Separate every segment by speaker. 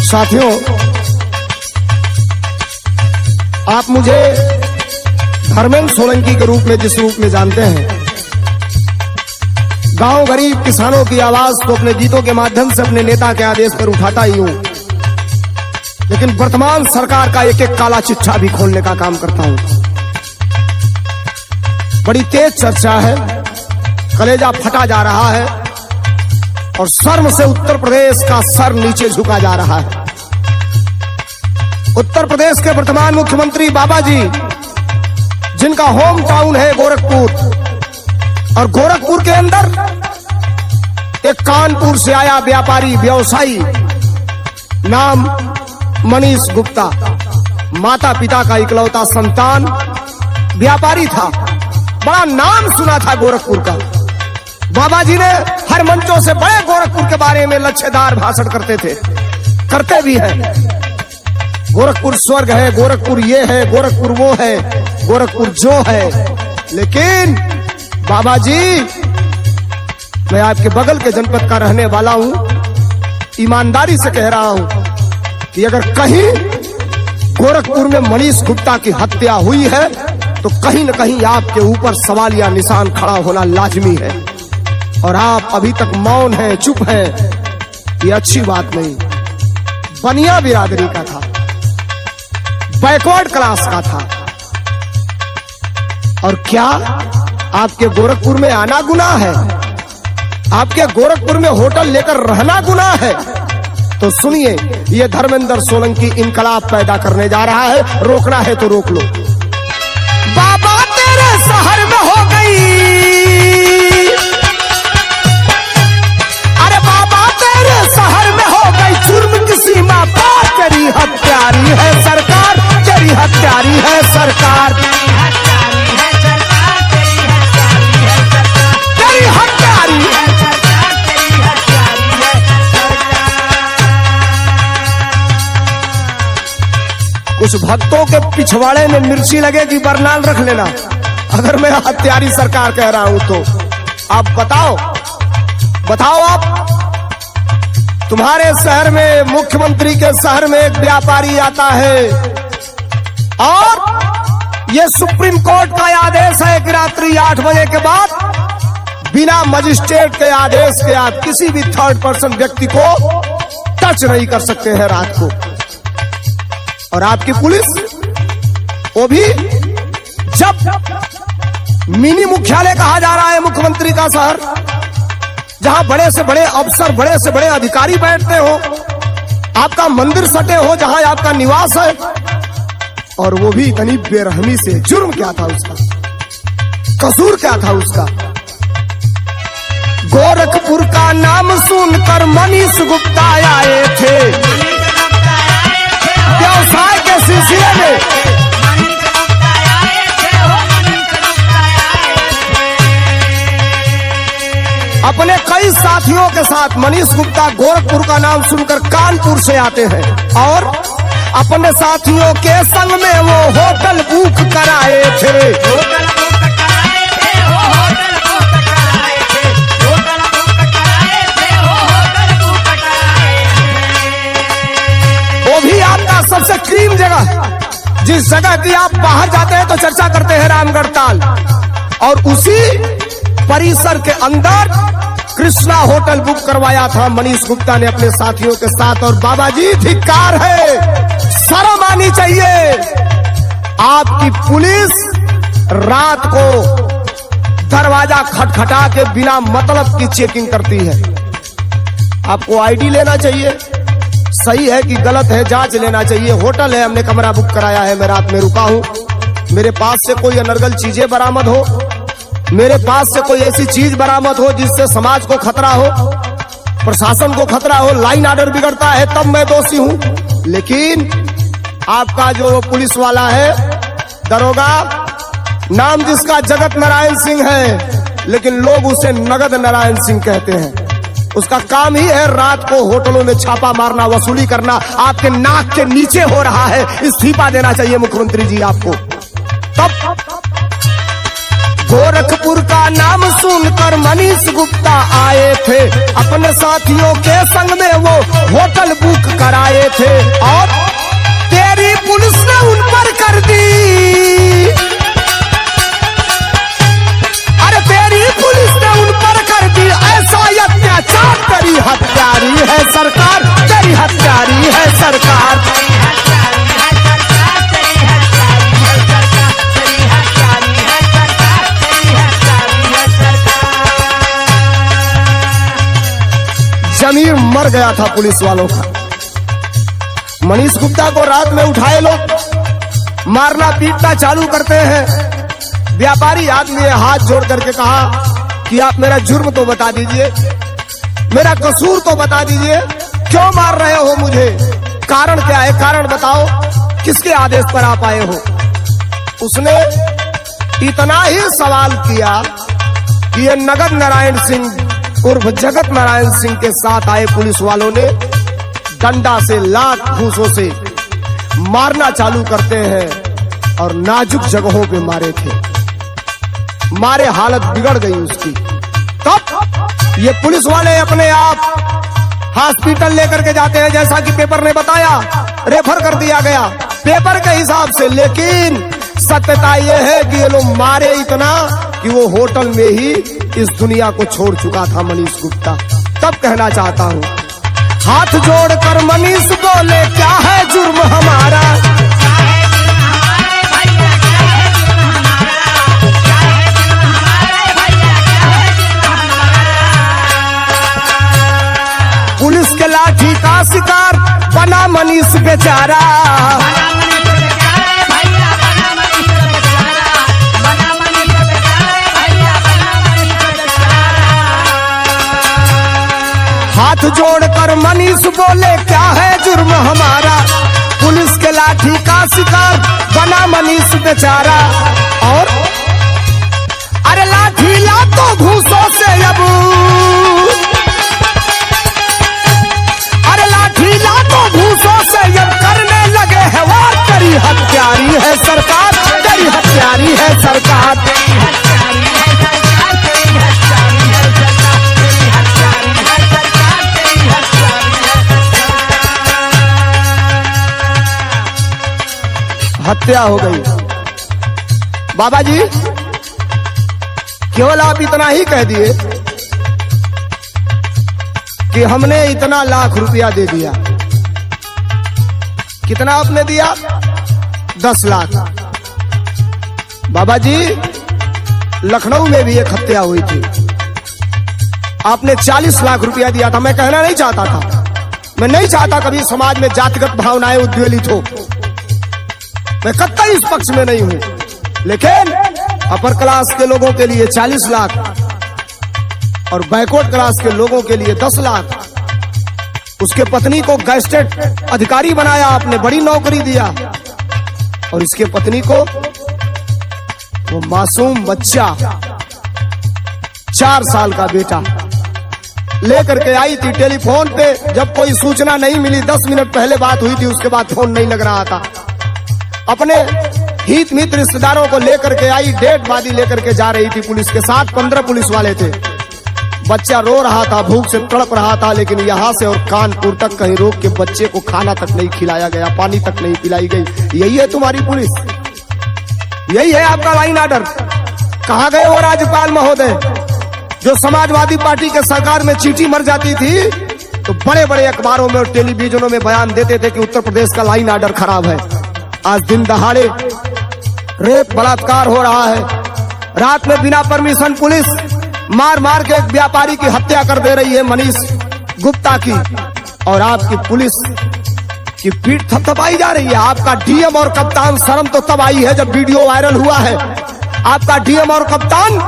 Speaker 1: साथियों, आप मुझे धर्मेंद्र सोलंकी के रूप में जिस रूप में जानते हैं, गांव गरीब किसानों की आवाज तो अपने गीतों के माध्यम से अपने नेता के आदेश पर उठाता ही हूं, लेकिन वर्तमान सरकार का एक एक काला चिट्ठा भी खोलने का काम करता हूं। बड़ी तेज चर्चा है, कलेजा फटा जा रहा है और शर्म से उत्तर प्रदेश का सर नीचे झुका जा रहा है। उत्तर प्रदेश के वर्तमान मुख्यमंत्री बाबा जी, जिनका होम टाउन है गोरखपुर, और गोरखपुर के अंदर एक कानपुर से आया व्यापारी व्यवसायी नाम मनीष गुप्ता, माता पिता का इकलौता संतान, व्यापारी था, बड़ा नाम सुना था गोरखपुर का। बाबा जी ने हर मंचों से बड़े गोरखपुर के बारे में लच्छेदार भाषण करते थे, करते भी हैं। गोरखपुर स्वर्ग है, गोरखपुर ये है, गोरखपुर वो है, गोरखपुर जो है। लेकिन बाबा जी, मैं आपके बगल के जनपद का रहने वाला हूं, ईमानदारी से कह रहा हूं कि अगर कहीं गोरखपुर में मनीष गुप्ता की हत्या हुई है तो कहीं न कहीं आपके ऊपर सवाल या निशान खड़ा होना लाजमी है, और आप अभी तक मौन हैं, चुप हैं। ये अच्छी बात नहीं। बनिया बिरादरी का था, बैकवर्ड क्लास का था, और क्या आपके गोरखपुर में आना गुनाह है? आपके गोरखपुर में होटल लेकर रहना गुनाह है? तो सुनिए, ये धर्मेंद्र सोलंकी इनकलाब पैदा करने जा रहा है। रोकना है तो रोक लो। बाबा तेरे शहर में हो गई, अरे बाबा तेरे शहर में हो गई जुर्म की सीमा पार, तेरी हत्यारी है सरकार, तेरी हत्यारी है सरकार, तेरी हत्यारी है सरकार, तेरी हत्यारी है सरकार, तेरी हत्यारी है सरकार, तेरी हत्यारी है सरकार। कुछ भक्तों के पिछवाड़े में मिर्ची लगेगी, बरनाल रख लेना अगर मैं हत्यारी सरकार कह रहा हूं तो। आप बताओ आप, तुम्हारे शहर में, मुख्यमंत्री के शहर में एक व्यापारी आता है और ये सुप्रीम कोर्ट का आदेश है कि रात्रि 8 बजे के बाद बिना मजिस्ट्रेट के आदेश के आप किसी भी थर्ड पर्सन व्यक्ति को टच नहीं कर सकते हैं रात को। और आपकी पुलिस, वो भी जब मिनी मुख्यालय कहा जा रहा है मुख्यमंत्री का शहर, जहां बड़े से बड़े अफसर, बड़े से बड़े अधिकारी बैठते हो, आपका मंदिर सटे हो, जहां आपका निवास है, और वो भी इतनी बेरहमी से। जुर्म क्या था उसका? कसूर क्या था उसका? गोरखपुर का नाम सुनकर मनीष गुप्ता आए थे व्यवसाय के सिलसिले में। अपने कई साथियों के साथ मनीष गुप्ता गोरखपुर का नाम सुनकर कानपुर से आते हैं और अपने साथियों के संग में वो होटल बुक कराए थे। वो भी आपका सबसे क्रीम जगह, जिस जगह की आप बाहर जाते हैं तो चर्चा करते हैं, रामगढ़ ताल, और उसी परिसर के अंदर कृष्णा होटल बुक करवाया था मनीष गुप्ता ने अपने साथियों के साथ। और बाबा जी, धिक्कार है, शर्म आनी चाहिए। आपकी पुलिस रात को दरवाजा खटखटा के बिना मतलब की चेकिंग करती है। आपको आईडी लेना चाहिए, सही है कि गलत है जांच लेना चाहिए। होटल है, हमने कमरा बुक कराया है, मैं रात में रुका हूं, मेरे पास से कोई अनर्गल चीजें बरामद हो, मेरे पास से कोई ऐसी चीज बरामद हो जिससे समाज को खतरा हो, प्रशासन को खतरा हो, लाइन ऑर्डर बिगड़ता है, तब मैं दोषी हूं। लेकिन आपका जो पुलिस वाला है, दरोगा, नाम जिसका जगत नारायण सिंह है, लेकिन लोग उसे नगद नारायण सिंह कहते हैं, उसका काम ही है रात को होटलों में छापा मारना, वसूली करना। आपके नाक के नीचे हो रहा है, इस्तीफा देना चाहिए मुख्यमंत्री जी आपको। तब गोरखपुर का नाम सुनकर मनीष गुप्ता आए थे, अपने साथियों के संग में वो होटल बुक कराए थे और तेरी पुलिस ने उन पर कर दी, अरे तेरी पुलिस ने उन पर कर दी ऐसा अत्याचार, तेरी हत्यारी है सरकार, तेरी हत्यारी है सरकार। जमीर मर गया था पुलिस वालों का। मनीष गुप्ता को रात में उठाए लोग, मारना पीटना चालू करते हैं। व्यापारी आदमी ने हाथ जोड़ करके कहा कि आप मेरा जुर्म तो बता दीजिए, मेरा कसूर तो बता दीजिए, क्यों मार रहे हो मुझे, कारण क्या है, कारण बताओ, किसके आदेश पर आप आए हो। उसने इतना ही सवाल किया कि ये नगद नारायण सिंह उर्फ जगत नारायण सिंह के साथ आए पुलिस वालों ने डंडा से लात घूंसों से मारना चालू करते हैं और नाजुक जगहों पे मारे थे। मारे हालत बिगड़ गई उसकी। तब ये पुलिस वाले अपने आप हॉस्पिटल लेकर के जाते हैं, जैसा कि पेपर ने बताया, रेफर कर दिया गया पेपर के हिसाब से। लेकिन सत्यता यह है कि ये लोग मारे इतना कि वो होटल में ही इस दुनिया को छोड़ चुका था मनीष गुप्ता। तब कहना चाहता हूँ, हाथ जोड़कर मनीष बोले क्या है जुर्म हमारा, पुलिस के लाठी का शिकार बना मनीष बेचारा, हाथ जोड़कर मनीष बोले क्या है जुर्म हमारा, पुलिस के लाठी का शिकार बना मनीष बेचारा। और अरे लाठी लातों घूंसों से अब, अरे लाठी लातों घूंसों से अब करने लगे है वार, तेरी हत्यारी है सरकार, तेरी हत्यारी है सरकार। हत्या हो गई। बाबा जी केवल आप इतना ही कह दिए कि हमने इतना लाख रुपया दे दिया। कितना आपने दिया? 10 लाख। बाबा जी लखनऊ में भी एक हत्या हुई थी, आपने 40 लाख रुपया दिया था। मैं कहना नहीं चाहता था, मैं नहीं चाहता कभी समाज में जातिगत भावनाएं उद्वेलित हो, मैं कतई इस पक्ष में नहीं हूं। लेकिन अपर क्लास के लोगों के लिए 40 लाख और बैकवर्ड क्लास के लोगों के लिए 10 लाख। उसके पत्नी को गैजेटेड अधिकारी बनाया आपने, बड़ी नौकरी दिया। और इसके पत्नी को वो मासूम बच्चा 4 साल का बेटा लेकर के आई थी। टेलीफोन पे जब कोई सूचना नहीं मिली, 10 मिनट पहले बात हुई थी, उसके बाद फोन नहीं लग रहा था। अपने हित मित्र रिश्तेदारों को लेकर के आई, डेड बॉडी लेकर के जा रही थी पुलिस के साथ। 15 पुलिस वाले थे। बच्चा रो रहा था, भूख से तड़प रहा था, लेकिन यहाँ से और कानपुर तक कहीं रोक के बच्चे को खाना तक नहीं खिलाया गया, पानी तक नहीं पिलाई गई। यही है तुम्हारी पुलिस, यही है आपका लाइन ऑर्डर। कहाँ गए वो राज्यपाल महोदय जो समाजवादी पार्टी के सरकार में चींटी मर जाती थी तो बड़े बड़े अखबारों में और टेलीविजनों में बयान देते थे कि उत्तर प्रदेश का लाइन ऑर्डर खराब है। आज दिन दहाड़े रेप बलात्कार हो रहा है। रात में बिना परमिशन पुलिस मार मार के एक व्यापारी की हत्या कर दे रही है मनीष गुप्ता की, और आपकी पुलिस की पीठ थपथपाई जा रही है। आपका डीएम और कप्तान शर्म तो तब आई है जब वीडियो वायरल हुआ है। आपका डीएम और कप्तान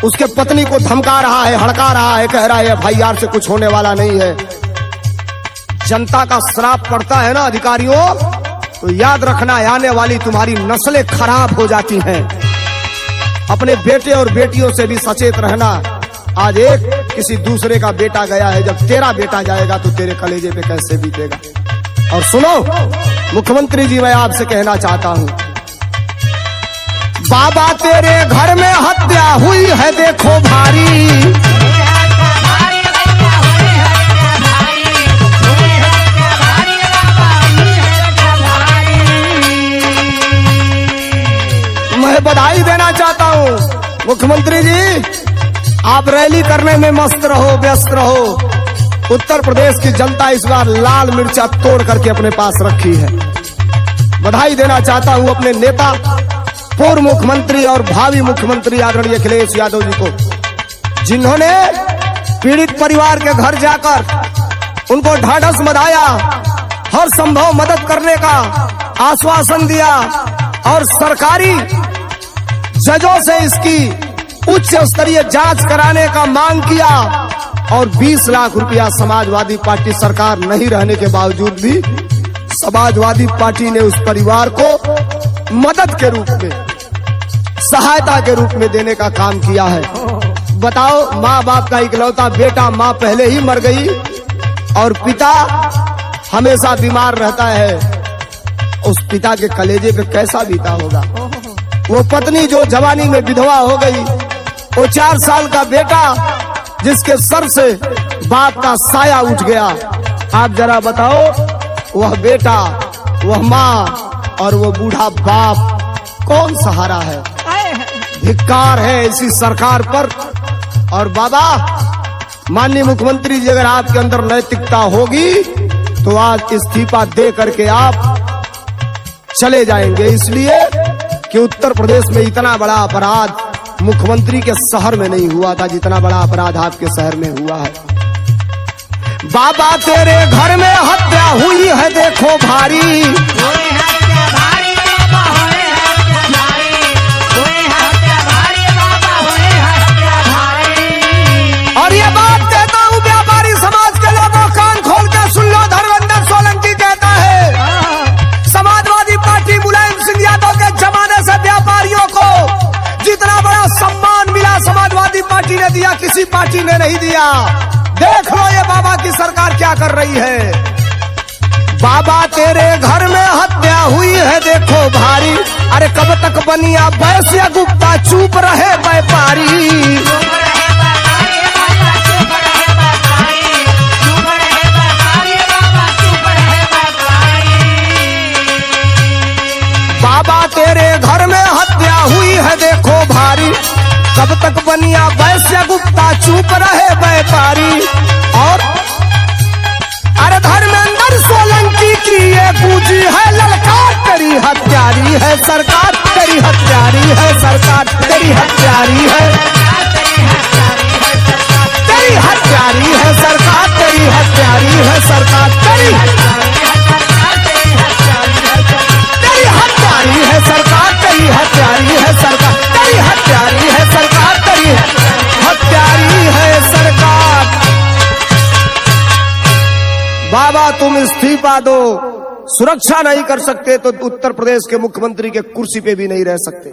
Speaker 1: उसके पत्नी को धमका रहा है, हड़का रहा है, कह रहा है एफआईआर से कुछ होने वाला नहीं है। जनता का श्राप पड़ता है ना अधिकारियों, तो याद रखना आने वाली तुम्हारी नस्लें खराब हो जाती हैं। अपने बेटे और बेटियों से भी सचेत रहना। आज एक किसी दूसरे का बेटा गया है, जब तेरा बेटा जाएगा तो तेरे कलेजे पे कैसे बीतेगा। और सुनो मुख्यमंत्री जी, मैं आपसे कहना चाहता हूं, बाबा तेरे घर में हत्या हुई है देखो भारी। मैं बधाई देना चाहता हूँ मुख्यमंत्री जी, आप रैली करने में मस्त रहो, व्यस्त रहो। उत्तर प्रदेश की जनता इस बार लाल मिर्चा तोड़ करके अपने पास रखी है। बधाई देना चाहता हूँ अपने नेता, पूर्व मुख्यमंत्री और भावी मुख्यमंत्री आदरणीय अखिलेश यादव जी को, जिन्होंने पीड़ित परिवार के घर जाकर उनको ढाढ़स बंधाया, हर संभव मदद करने का आश्वासन दिया और सरकारी जजों से इसकी उच्च स्तरीय जांच कराने का मांग किया और 20 लाख रुपया समाजवादी पार्टी सरकार नहीं रहने के बावजूद भी समाजवादी पार्टी ने उस परिवार को मदद के रूप में, सहायता के रूप में देने का काम किया है। बताओ, माँ बाप का इकलौता बेटा, माँ पहले ही मर गई और पिता हमेशा बीमार रहता है, उस पिता के कलेजे पे कैसा बीता होगा। वो पत्नी जो जवानी में विधवा हो गई, वो 4 साल का बेटा जिसके सर से बाप का साया उठ गया। आप जरा बताओ, वह बेटा, वह माँ और वो बूढ़ा बाप कौन सहारा है? धिक्कार है इसी सरकार पर। और बाबा, माननीय मुख्यमंत्री जी, अगर आपके अंदर नैतिकता होगी तो आज इस्तीफा दे करके आप चले जाएंगे, इसलिए कि उत्तर प्रदेश में इतना बड़ा अपराध मुख्यमंत्री के शहर में नहीं हुआ था जितना बड़ा अपराध आपके शहर में हुआ है। बाबा तेरे घर में हत्या हुई है देखो भारी। और ये बात कहता हूँ व्यापारी समाज के लोगों, कान खोल के सुन लो। धर्मेंद्र सोलंकी कहता है, समाजवादी पार्टी मुलायम सिंह यादव के जमाने से व्यापारियों को जितना बड़ा सम्मान मिला समाजवादी पार्टी ने दिया, किसी पार्टी ने नहीं दिया। देख लो ये बाबा की सरकार क्या कर रही है। बाबा तेरे घर में हत्या हुई है देखो भारी। अरे कब तक बनिया वैश्य गुप्ता, चुप रहे व्यापारी। बाबा तेरे घर में हत्या हुई है देखो भारी। कब तक बनिया वैश्य गुप्ता, चुप रहे व्यापारी। और अरे धर्मेंद्र सोलंकी की ये पूंजी है ललकार, तेरी हत्यारी है सरकार, तेरी हत्यारी है सरकार, तेरी हत्यारी है, तेरी हत्यारी है सरकार, तेरी हत्यारी है सरकार, तेरी हत्यारी है सरकार, तेरी हत्यारी है सरकार, तेरी हत्यारी है सरकार, तेरी हत्यारी है सरकार। बाबा तुम इस्तीफा दो, सुरक्षा नहीं कर सकते तो उत्तर प्रदेश के मुख्यमंत्री के कुर्सी पे भी नहीं रह सकते।